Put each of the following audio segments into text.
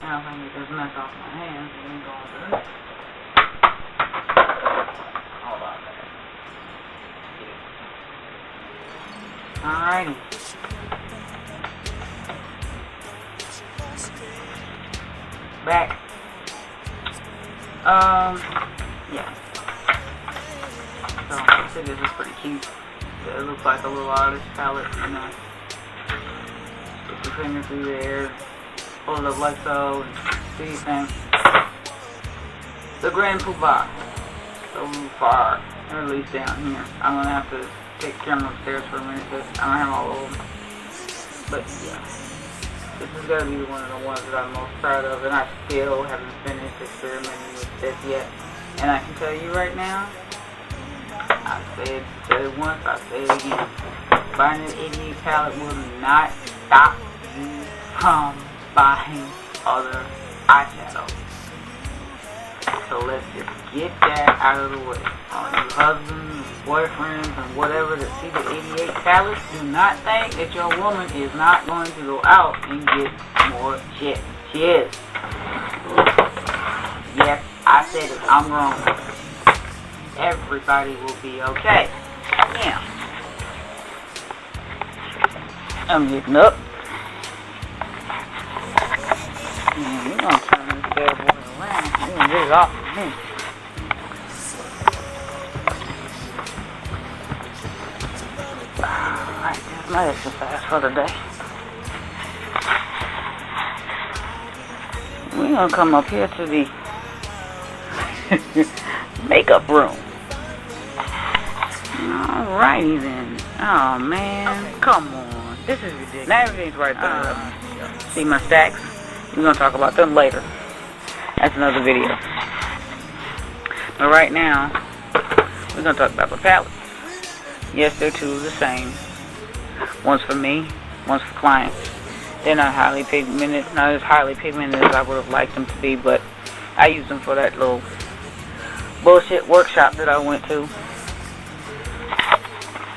Now if I can get this mess off my hands, and then go on to this. Hold on a minute. Alrighty. Back. Yeah. So, I think this is pretty cute. It looks like a little artist palette, you know. Stick your finger through there, pull it up like so, and do your thing. The Grand Poobah. So far, at least down here. I'm gonna have to take the camera upstairs for a minute because I don't have all of them. But yeah. This is going to be one of the ones that I'm most proud of, and I still haven't finished experimenting with this yet. And I can tell you right now, I said it once, I say it again. Buying an 88 palette will not stop you from buying other eyeshadows. So let's just get that out of the way. All you husbands, boyfriends, and whatever that see the 88 palettes, do not think that your woman is not going to go out and get more shit. She is. Yes, I said it. I'm wrong. Everybody will be okay. Yeah. I'm getting up. Man, we're going to turn this bad boy around. We're going to get it off of me. Alright, that's my exercise for the day. We're going to come up here to the makeup room. Alrighty then. Oh man, come on. This is ridiculous. Now everything's right there. See my stacks? We're going to talk about them later. That's another video. But right now, we're going to talk about the palettes. Yes, they're two of the same. One's for me, one's for clients. They're not highly pigmented, not as highly pigmented as I would have liked them to be, but I use them for that little bullshit workshop that I went to.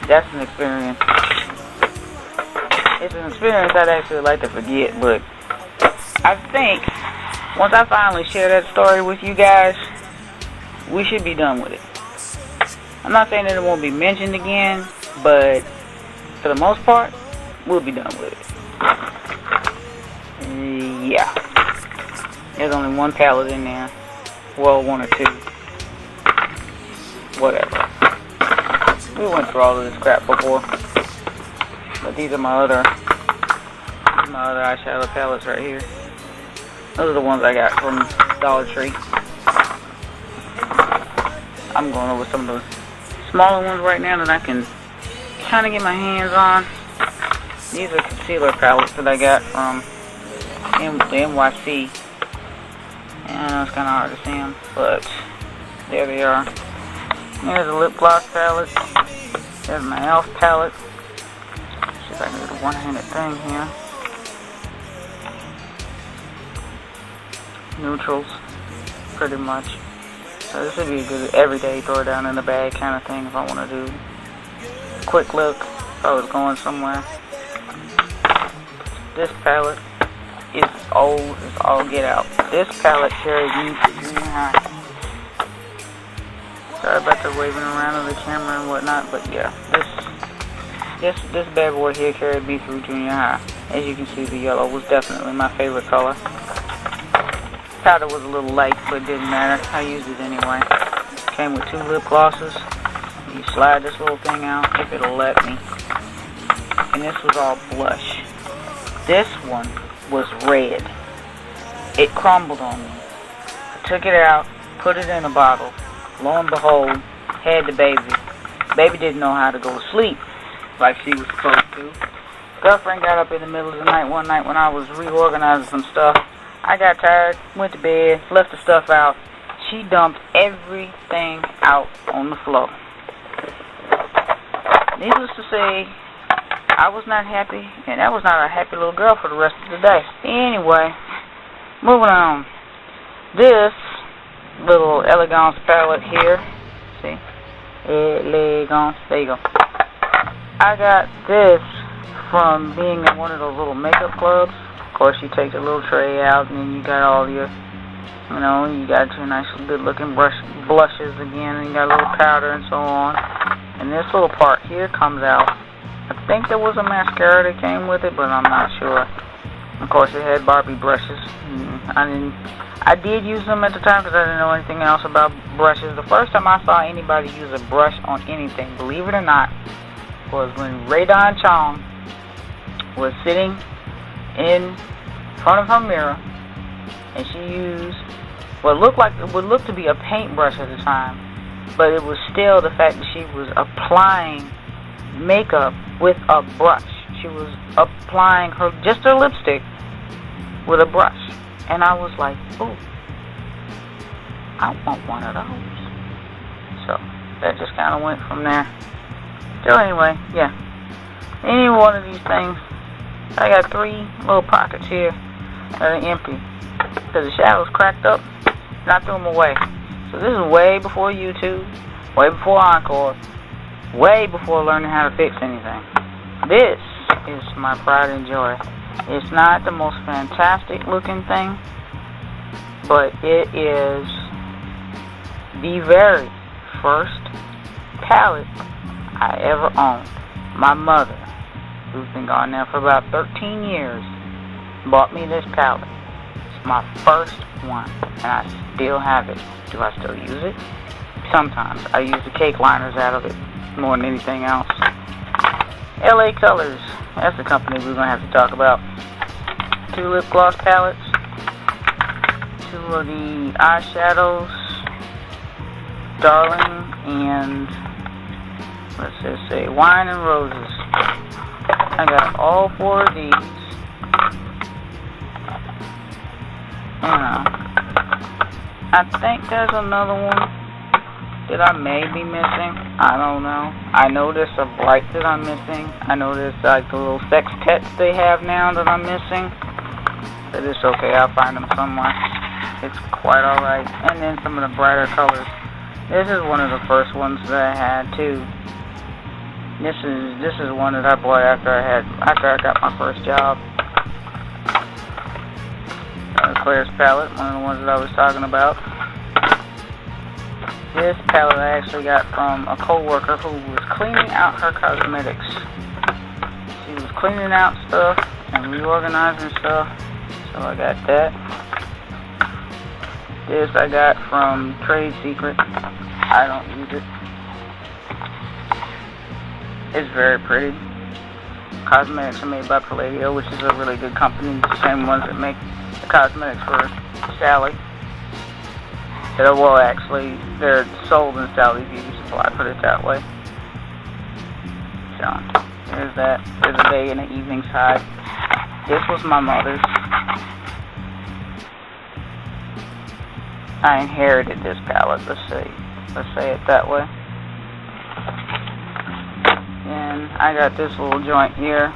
That's an experience. It's an experience I'd actually like to forget, but I think once I finally share that story with you guys, we should be done with it. I'm not saying that it won't be mentioned again, but for the most part, we'll be done with it. Yeah. There's only one palette in there. Well, one or two. Whatever. We went through all of this crap before. But these are my other eyeshadow palettes right here. Those are the ones I got from Dollar Tree. I'm going over some of the smaller ones right now that I can kind of get my hands on. These are concealer palettes that I got from the NYC. And I know it's kind of hard to see them, but there they are. There's a lip gloss palette. There's my e.l.f. palette. See if I can get a one-handed thing here. Neutrals, pretty much. So this would be a good everyday throw it down in the bag kind of thing if I want to do a quick look if I was going somewhere. This palette is old as all get out. This palette carries me to junior high. Sorry about the waving around of the camera and whatnot, but yeah, this bad boy here carried me through junior high. As you can see, the yellow was definitely my favorite color. Powder was a little light, but it didn't matter. I used it anyway. Came with two lip glosses. You slide this little thing out if it'll let me. And this was all blush. This one was red. It crumbled on me. I took it out, put it in a bottle. Lo and behold, had the baby. Baby didn't know how to go to sleep like she was supposed to. Girlfriend got up in the middle of the night one night when I was reorganizing some stuff. I got tired, went to bed, left the stuff out. She dumped everything out on the floor. Needless to say, I was not happy, and I was not a happy little girl for the rest of the day. Anyway, moving on. This little Elegance palette here. See? Elegance. There you go. I got this from being in one of those little makeup clubs course, you take the little tray out, and then you got all your, you know, you got your nice, good-looking blushes again, and you got a little powder and so on. And this little part here comes out. I think there was a mascara that came with it, but I'm not sure. Of course, it had Barbie brushes. I did use them at the time because I didn't know anything else about brushes. The first time I saw anybody use a brush on anything, believe it or not, was when Rae Dawn Chong was sitting in front of her mirror, and she used what would look to be a paintbrush at the time, but it was still the fact that she was applying makeup with a brush. She was applying just her lipstick with a brush. And I was like, ooh, I want one of those. So that just kind of went from there. So anyway, yeah. Any one of these things, I got 3 little pockets here that are empty because the shadows cracked up, and I threw them away. So this is way before YouTube, way before Encore, way before learning how to fix anything. This is my pride and joy. It's not the most fantastic looking thing, but it is the very first palette I ever owned. My mother, who's been gone now for about 13 years, bought me this palette. It's my first one, and I still have it. Do I still use it? Sometimes. I use the cake liners out of it more than anything else. LA Colors, that's the company we're going to have to talk about. 2 lip gloss palettes, 2 of the eyeshadows, Darling and, let's just say, Wine and Roses. I got all 4 of these. I think there's another one that I may be missing. I don't know. I know there's a bright that I'm missing. I know there's like the little sextets they have now that I'm missing. But it's okay, I'll find them somewhere. It's quite alright. And then some of the brighter colors. This is one of the first ones that I had too. This is one that I bought after I got my first job. Claire's palette, one of the ones that I was talking about. This palette I actually got from a co-worker who was cleaning out her cosmetics. She was cleaning out stuff and reorganizing stuff, so I got that. This I got from Trade Secret. I don't use it. It's very pretty. Cosmetics are made by Palladio, which is a really good company. The same ones that make the cosmetics for Sally. Well, actually, they're sold in Sally Beauty Supply, put it that way. So, there's that. There's a day and an evening side. This was my mother's. I inherited this palette, let's say it that way. And I got this little joint here